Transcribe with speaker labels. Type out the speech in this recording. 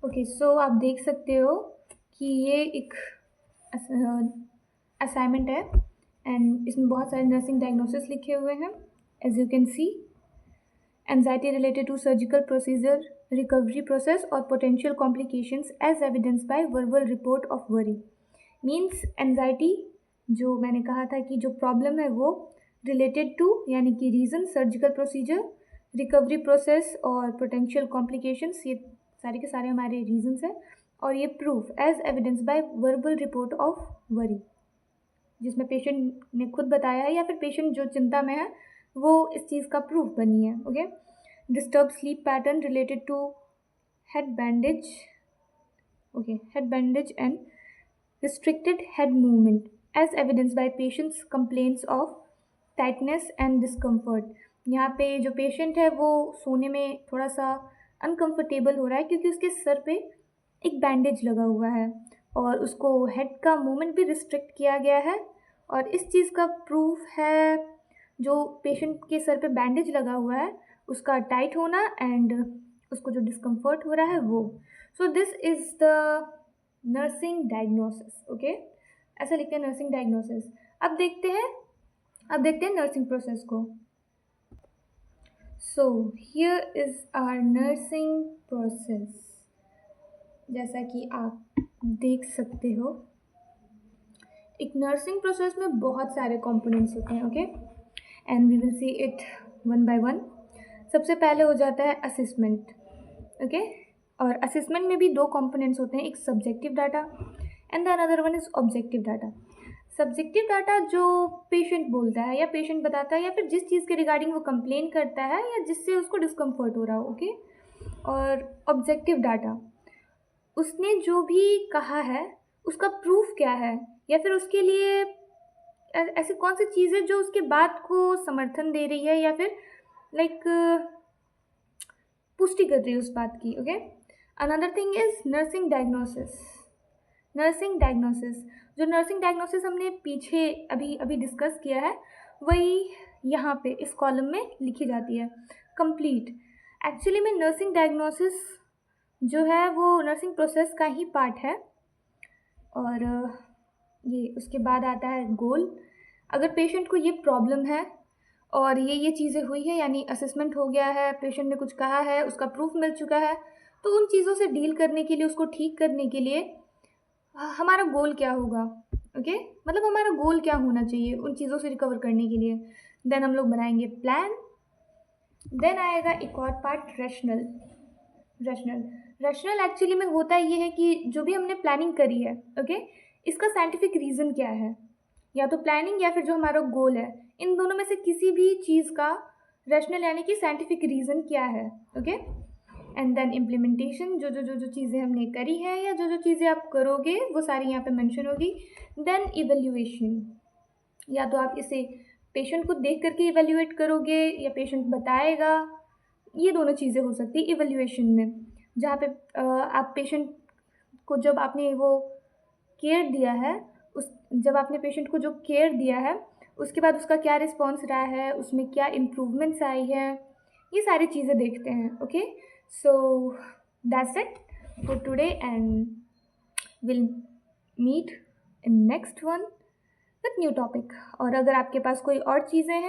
Speaker 1: Okay, सो आप देख सकते हो कि ये एक असाइनमेंट है एंड इसमें बहुत सारे नर्सिंग डायग्नोसिस लिखे हुए हैं. As you can see, anxiety related to surgical procedure, recovery process और potential complications as evidence by verbal report of worry. Means anxiety, जो मैंने कहा था कि जो प्रॉब्लम है वो रिलेटेड टू यानी कि reason, surgical procedure, recovery process और पोटेंशियल कॉम्प्लिकेशंस, ये सारे के सारे हमारे रीजंस हैं. और ये proof as evidence by verbal report of worry, जिसमें पेशेंट ने खुद बताया है या फिर पेशेंट जो चिंता में है वो इस चीज़ का प्रूफ बनी है. Okay, disturb sleep pattern related to head bandage, okay, head bandage and restricted head movement as evidenced by patient's complaints of tightness and discomfort. यहाँ पे जो पेशेंट है वो सोने में थोड़ा सा अनकंफर्टेबल हो रहा है क्योंकि उसके सर पे एक बैंडेज लगा हुआ है और उसको हेड का मूवमेंट भी रिस्ट्रिक्ट किया गया है. और इस चीज़ का प्रूफ है जो पेशेंट के सर पे बैंडेज लगा हुआ है उसका टाइट होना एंड उसको जो डिस्कम्फर्ट हो रहा है वो. So this is the nursing diagnosis. Okay, ऐसा लिखते हैं नर्सिंग डायग्नोसिस. अब देखते हैं नर्सिंग प्रोसेस को. So here is our nursing process. जैसा कि आप देख सकते हो, एक नर्सिंग प्रोसेस में बहुत सारे कंपोनेंट्स होते हैं. Okay, and we will see it one by one. सबसे पहले हो जाता है असेसमेंट. ओके, और असेसमेंट में भी दो कंपोनेंट्स होते हैं, एक subjective data and the another one is objective data. Subjective data जो पेशेंट बोलता है या पेशेंट बताता है या फिर जिस चीज़ के रिगार्डिंग वो कंप्लेन करता है या जिससे उसको डिस्कम्फर्ट हो रहा हो. ओके, और ऑब्जेक्टिव डाटा उसने जो भी कहा है उसका प्रूफ क्या है या फिर उसके लिए ऐसी कौन सी चीज़ है जो उसके बात को समर्थन दे रही है या फिर लाइक पुष्टि कर रही है उस बात की. Okay, another thing is nursing diagnosis. Nursing diagnosis, जो नर्सिंग डायग्नोसिस हमने पीछे अभी डिस्कस किया है वही यहाँ पे इस कॉलम में लिखी जाती है, कंप्लीट. एक्चुअली में नर्सिंग डायग्नोसिस जो है वो नर्सिंग प्रोसेस का ही पार्ट है. और ये उसके बाद आता है गोल. अगर पेशेंट को ये प्रॉब्लम है और ये चीज़ें हुई है यानी असेसमेंट हो गया है, पेशेंट ने कुछ कहा है, उसका प्रूफ मिल चुका है, तो उन चीज़ों से डील करने के लिए, उसको ठीक करने के लिए हमारा गोल क्या होगा. ओके, मतलब हमारा गोल क्या होना चाहिए उन चीज़ों से रिकवर करने के लिए. देन हम लोग बनाएंगे प्लान. देन आएगा एक और पार्ट, रैशनल एक्चुअली में होता ये है कि जो भी हमने प्लानिंग करी है, ओके, इसका साइंटिफिक रीज़न क्या है, या तो प्लानिंग या फिर जो हमारा गोल है, इन दोनों में से किसी भी चीज़ का रैशनल यानी कि साइंटिफिक रीज़न क्या है. ओके, एंड देन इम्प्लीमेंटेशन, जो चीज़ें हमने करी है या जो चीज़ें आप करोगे वो सारी यहाँ पे मेंशन होगी. देन इवेल्यूएशन, या तो आप इसे पेशेंट को देख करके इवेल्यूएट करोगे या पेशेंट बताएगा, ये दोनों चीज़ें हो सकती है इवेल्यूएशन में, जहाँ पे आप पेशेंट को जब आपने वो केयर दिया है, जब आपने पेशेंट को जो केयर दिया है उसके बाद उसका क्या रिस्पॉन्स रहा है, उसमें क्या इम्प्रूवमेंट्स आई है, ये सारी चीज़ें देखते हैं. Okay, so that's it for today and will meet in next one with new topic. और अगर आपके पास कोई और चीज़ें हैं